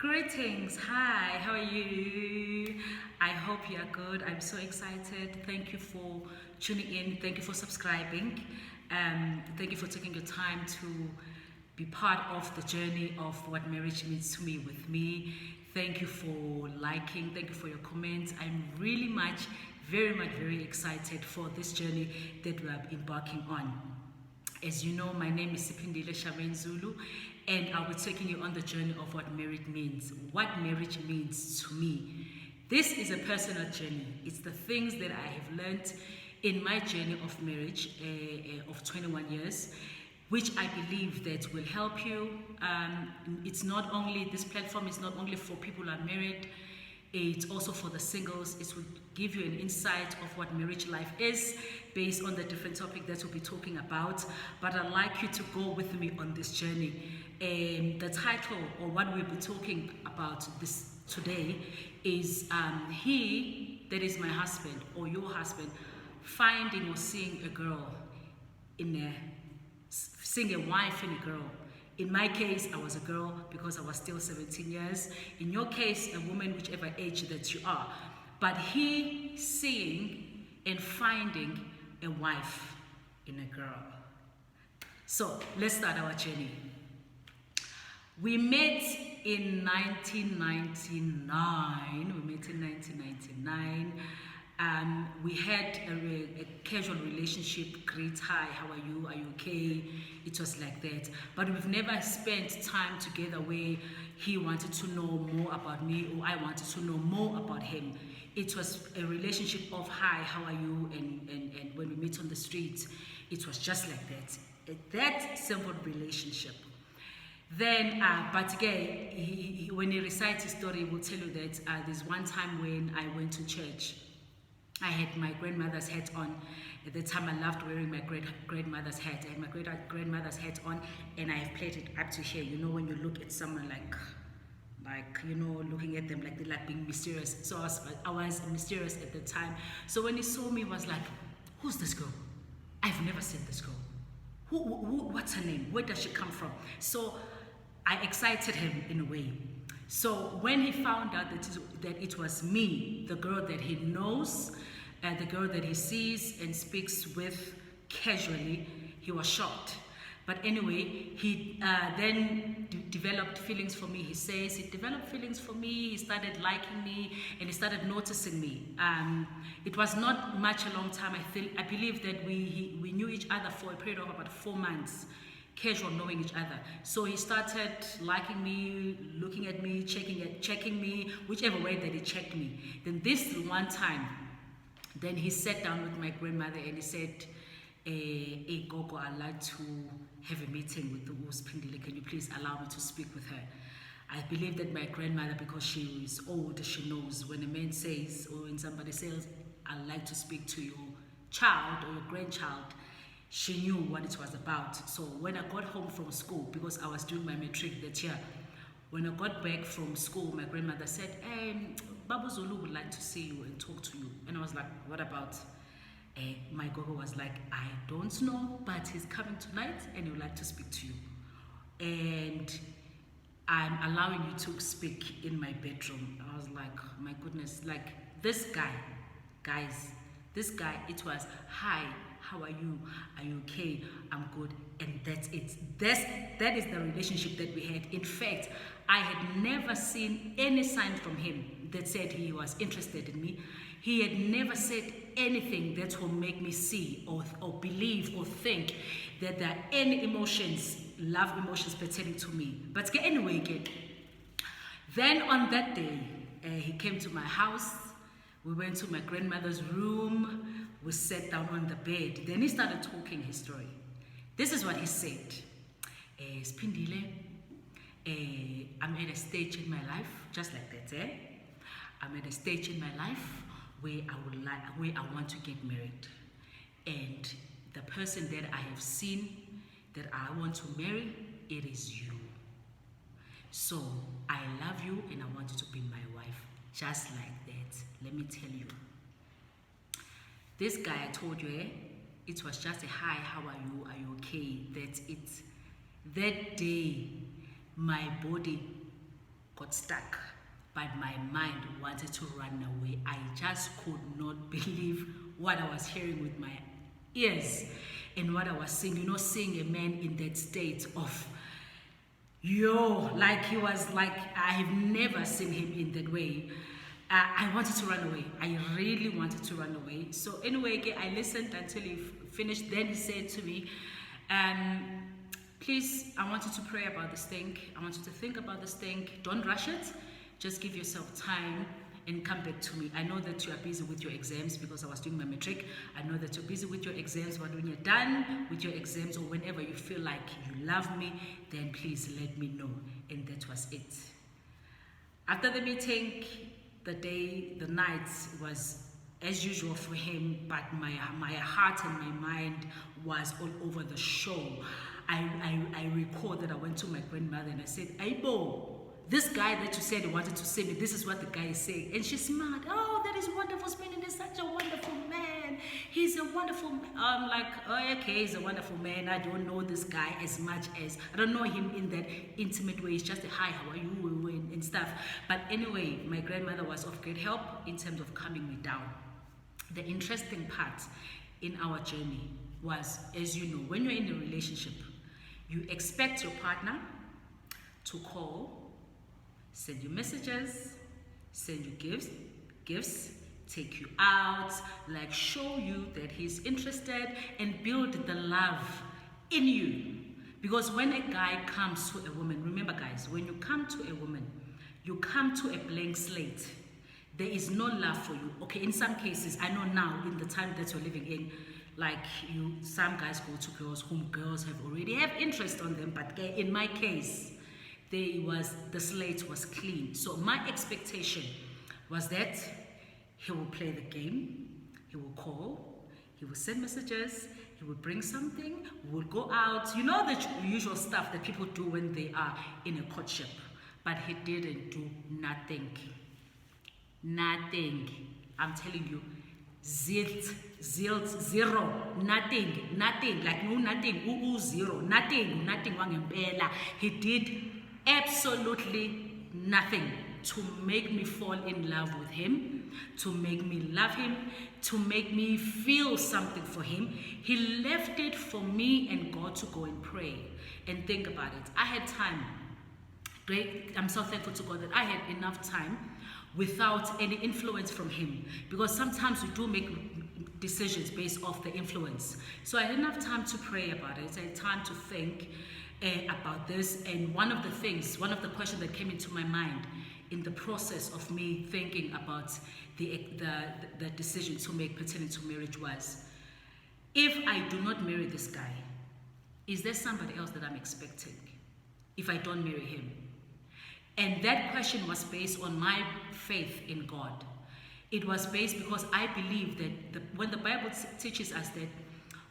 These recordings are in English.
Greetings, hi, how are you? I hope you are good. I'm so excited. Thank you for tuning in. Thank you for subscribing. Thank you for taking your time to be part of the journey of what marriage means to me with me. Thank you for liking. Thank you for your comments. I'm really very excited for this journey that we are embarking on. As you know, my name is Sipindile Shaben Zulu, and I'll be taking you on the journey of what marriage means, what marriage means to me. This is a personal journey. It's the things that I have learned in my journey of marriage of 21 years, which I believe that will help you. This platform is not only for people who are married, it's also for the singles. It will give you an insight of what marriage life is based on the different topic that we'll be talking about. But I'd like you to go with me on this journey. The title, or what we'll be talking about this today, is he, that is my husband or your husband, finding or seeing a girl seeing a wife in a girl. In my case, I was a girl because I was still 17 years. In your case, a woman, whichever age that you are. But he seeing and finding a wife in a girl. So let's start our journey. We met in 1999. We had a casual relationship, great, hi, how are you, okay? It was like that. But we've never spent time together where he wanted to know more about me or I wanted to know more about him. It was a relationship of hi, how are you, and when we meet on the street, it was just like that. That simple relationship. Then, but again, when he recites his story, he will tell you that there's one time when I went to church. I had my grandmother's hat on. At the time, I loved wearing my grandmother's hat. I had my grandmother's hat on, and I have played it up to here. You know, when you look at someone like looking at them like they're like being mysterious. So I was mysterious at the time. So when he saw me, he was like, "Who's this girl? I've never seen this girl. What's her name? Where does she come from?" So I excited him in a way. So when he found out that it was me, the girl that he knows, the girl that he sees and speaks with casually, he was shocked. But anyway, he then developed feelings for me. He says he developed feelings for me. He started liking me and he started noticing me. It was not much a long time. I believe that we knew each other for a period of about 4 months. Casual knowing each other. So he started liking me, looking at me, checking me, whichever way that he checked me. Then this one time, then he sat down with my grandmother and he said, "Hey Gogo, I'd like to have a meeting with the Uspindile. Can you please allow me to speak with her?" I believe that my grandmother, because she is old, she knows when a man says, or when somebody says, "I'd like to speak to your child or your grandchild," she knew what it was about. So when I got home from school, because I was doing my matric that year, when I got back from school, my grandmother said, "Babu Zulu would like to see you and talk to you." And I was like, "What about?" My gogo was like, "I don't know, but he's coming tonight and he would like to speak to you. And I'm allowing you to speak in my bedroom." I was like, my goodness, like this guy, guys, this guy, it was, "Hi, how are you? Are you okay? I'm good." And that's it. That is the relationship that we had. In fact, I had never seen any sign from him that said he was interested in me. He had never said anything that will make me see or believe or think that there are any emotions, love emotions pertaining to me. But anyway, then on that day, he came to my house. We went to my grandmother's room. We sat down on the bed. Then he started talking his story. This is what he said. "Spindile, I'm at a stage in my life," just like that, "I'm at a stage in my life where I want to get married. And the person that I have seen that I want to marry, it is you. So I love you and I want you to be my wife." Just like that. Let me tell you. This guy, I told you, it was just a "Hi, how are you? Are you okay?" That's it. That day, my body got stuck, but my mind wanted to run away. I just could not believe what I was hearing with my ears and what I was seeing. You know, seeing a man in that state of, like he was like, I've never seen him in that way. I wanted to run away. I really wanted to run away. So anyway, I listened until he finished. Then he said to me, please, I want you to pray about this thing. I want you to think about this thing. Don't rush it. Just give yourself time and come back to me. I know that you are busy with your exams because I was doing my matric. I know that you're busy with your exams, but when you're done with your exams or whenever you feel like you love me, then please let me know. And that was it. After the meeting, the night was as usual for him, but my heart and my mind was all over the show. I recall that I went to my grandmother and I said, Aibo, this guy that you said he wanted to see me, this is what the guy is saying. And she smiled. Oh, that is wonderful. Spinning is such a wonderful man. He's a wonderful man. I'm like, oh, okay, he's a wonderful man. I don't know this guy as much as, I don't know him in that intimate way. It's just a hi, how are you, and stuff. But anyway, my grandmother was of great help in terms of calming me down. The interesting part in our journey was, as you know, when you're in a relationship, you expect your partner to call, send you messages, send you gifts, take you out, like show you that he's interested and build the love in you. Because when a guy comes to a woman, remember guys, when you come to a woman, you come to a blank slate. There is no love for you. Okay, in some cases, I know now in the time that you're living in, like some guys go to girls whom girls already have interest on them, but in my case, the slate was clean. So my expectation was that he will play the game, he will call, he will send messages, he will bring something, we will go out. You know the usual stuff that people do when they are in a courtship. But he didn't do nothing. Nothing. I'm telling you, zilt, zero, nothing, like no nothing, zero, nothing, wangempela. He did absolutely nothing to make me fall in love with him, to make me love him, to make me feel something for him. He left it for me and God to go and pray and think about it. I had time. Great. I'm so thankful to God that I had enough time without any influence from him, because sometimes we do make decisions based off the influence. So I had enough time to pray about it. I had time to think about this. And one of the questions that came into my mind in the process of me thinking about the decision to make pertaining to marriage was, if I do not marry this guy, is there somebody else that I'm expecting if I don't marry him? And that question was based on my faith in God. It was based because I believe that when the Bible teaches us that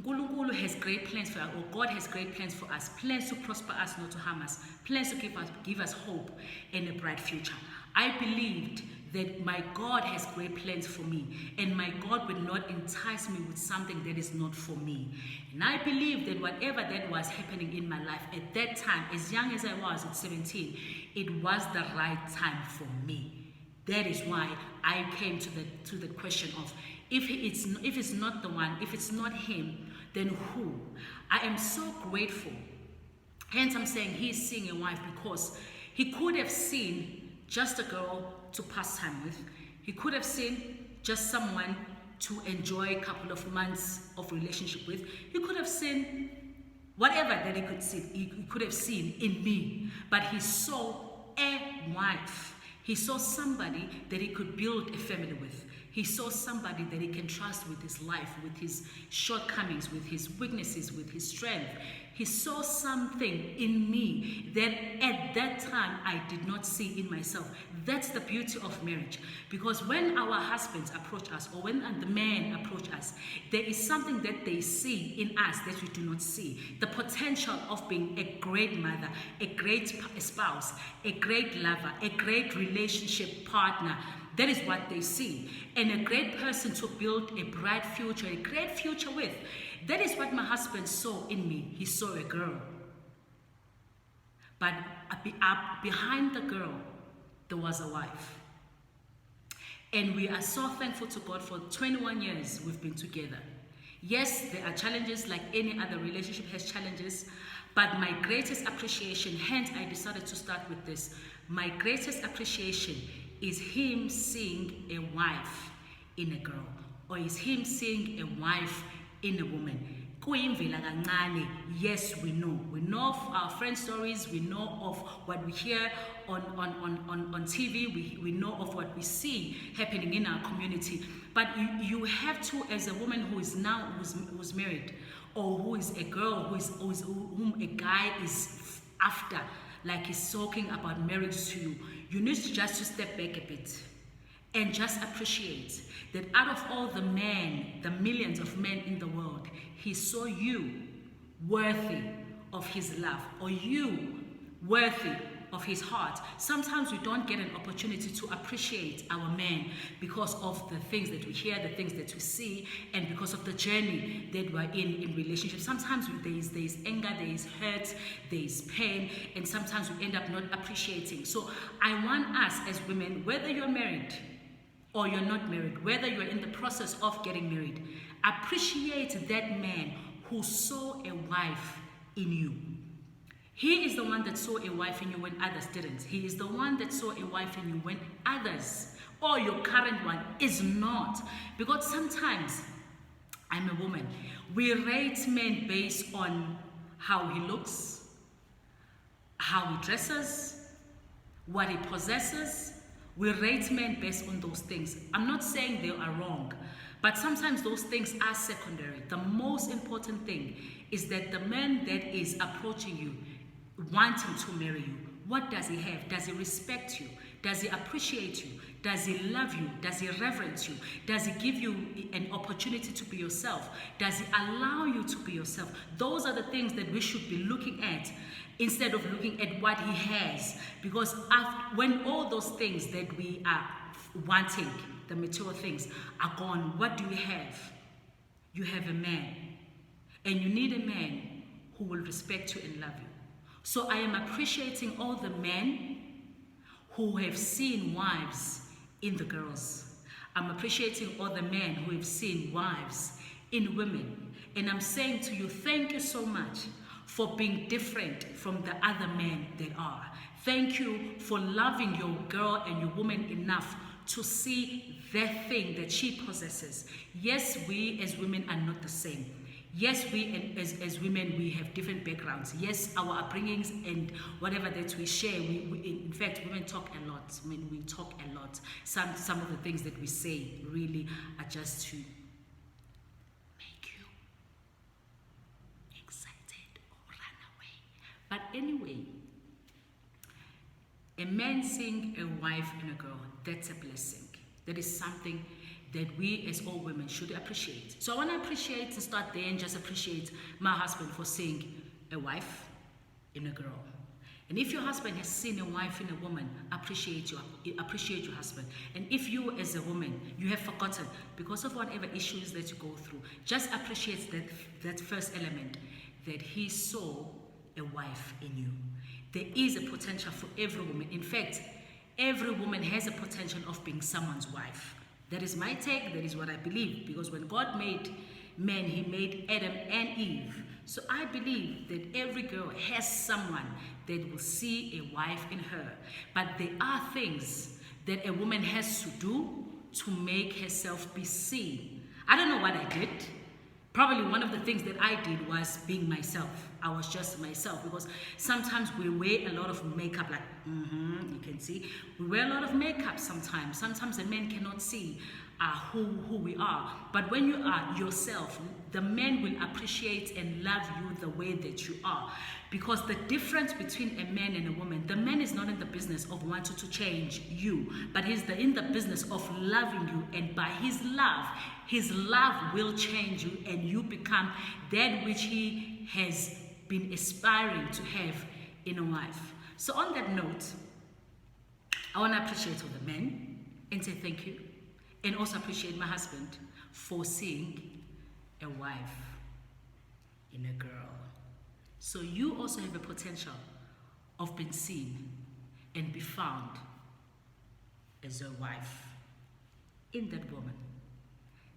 Nkulunkulu has great plans for us, or God has great plans for us, plans to prosper us, not to harm us, plans to give us hope and a bright future. I believed that my God has great plans for me, and my God would not entice me with something that is not for me. And I believe that whatever that was happening in my life at that time, as young as I was at 17, it was the right time for me. That is why I came to the question of, if it's not the one, if it's not him, then who? I am so grateful. Hence I'm saying he's seeing a wife, because he could have seen just a girl to pass time with. He could have seen just someone to enjoy a couple of months of relationship with. He could have seen whatever that he could see. He could have seen in me. But he saw a wife. He saw somebody that he could build a family with. He saw somebody that he can trust with his life, with his shortcomings, with his weaknesses, with his strength. He saw something in me that at that time I did not see in myself. That's the beauty of marriage. Because when our husbands approach us, or when the men approach us, there is something that they see in us that we do not see. The potential of being a great mother, a great spouse, a great lover, a great relationship partner. That is what they see. And a great person to build a bright future, a great future with. That is what my husband saw in me. He saw a girl. But behind the girl there was a wife. And we are so thankful to God for 21 years we've been together. Yes, there are challenges like any other relationship has challenges, but my greatest appreciation, hence I decided to start with this, my greatest appreciation is him seeing a wife in a girl, or is him seeing a wife in a woman. Yes, we know. We know of our friend stories, we know of what we hear on TV, we know of what we see happening in our community. But you have to, as a woman who is now, who's married, or who is a girl whom a guy is after, like he's talking about marriage to you, you need just to step back a bit and just appreciate that out of all the men, the millions of men in the world, he saw you worthy of his love, or you worthy of his heart. Sometimes we don't get an opportunity to appreciate our men because of the things that we hear, the things that we see, and because of the journey that we're in relationships. Sometimes there's anger, there's hurt, there's pain, and sometimes we end up not appreciating. So I want us as women, whether you're married or you're not married, whether you're in the process of getting married, appreciate that man who saw a wife in you. He is the one that saw a wife in you when others didn't. He is the one that saw a wife in you when others, or your current one, is not. Because sometimes, I'm a woman, we rate men based on how he looks, how he dresses, what he possesses. We rate men based on those things. I'm not saying they are wrong, but sometimes those things are secondary. The most important thing is that the man that is approaching you, wanting to marry you, what does he have? Does he respect you? Does he appreciate you? Does he love you? Does he reverence you? Does he give you an opportunity to be yourself? Does he allow you to be yourself? Those are the things that we should be looking at instead of looking at what he has. Because when all those things that we are wanting, the material things, are gone, what do you have? You have a man. And you need a man who will respect you and love you. So I am appreciating all the men who have seen wives in the girls. I'm appreciating all the men who have seen wives in women. And I'm saying to you, thank you so much for being different from the other men that are. Thank you for loving your girl and your woman enough to see that thing that she possesses. Yes, we as women are not the same. Yes, we as women, we have different backgrounds. Yes, our upbringings and whatever that we share, in fact, women talk a lot. I mean, we talk a lot. Some of the things that we say really are just to make you excited or run away. But anyway, a man seeing a wife and a girl, that's a blessing. That is something that we as all women should appreciate. So I want to appreciate and start there and just appreciate my husband for seeing a wife in a girl. And if your husband has seen a wife in a woman, appreciate your husband. And if you as a woman, you have forgotten because of whatever issues that you go through, just appreciate that first element, that he saw a wife in you. There is a potential for every woman. In fact, every woman has a potential of being someone's wife. That is my take, that is what I believe. Because when God made men, he made Adam and Eve. So I believe that every girl has someone that will see a wife in her. But there are things that a woman has to do to make herself be seen. I don't know what I did. Probably one of the things that I did was being myself. I was just myself, because sometimes we wear a lot of makeup, like, you can see. We wear a lot of makeup sometimes. Sometimes the men cannot see who we are. But when you are yourself, the men will appreciate and love you the way that you are. Because the difference between a man and a woman, the man is not in the business of wanting to change you, but he's in the business of loving you. And by his love will change you, and you become that which he has been aspiring to have in a wife. So on that note, I want to appreciate all the men and say thank you, and also appreciate my husband for seeing a wife in a girl. So you also have a potential of being seen and be found as a wife in that woman.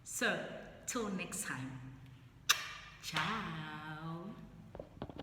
So, till next time, ciao.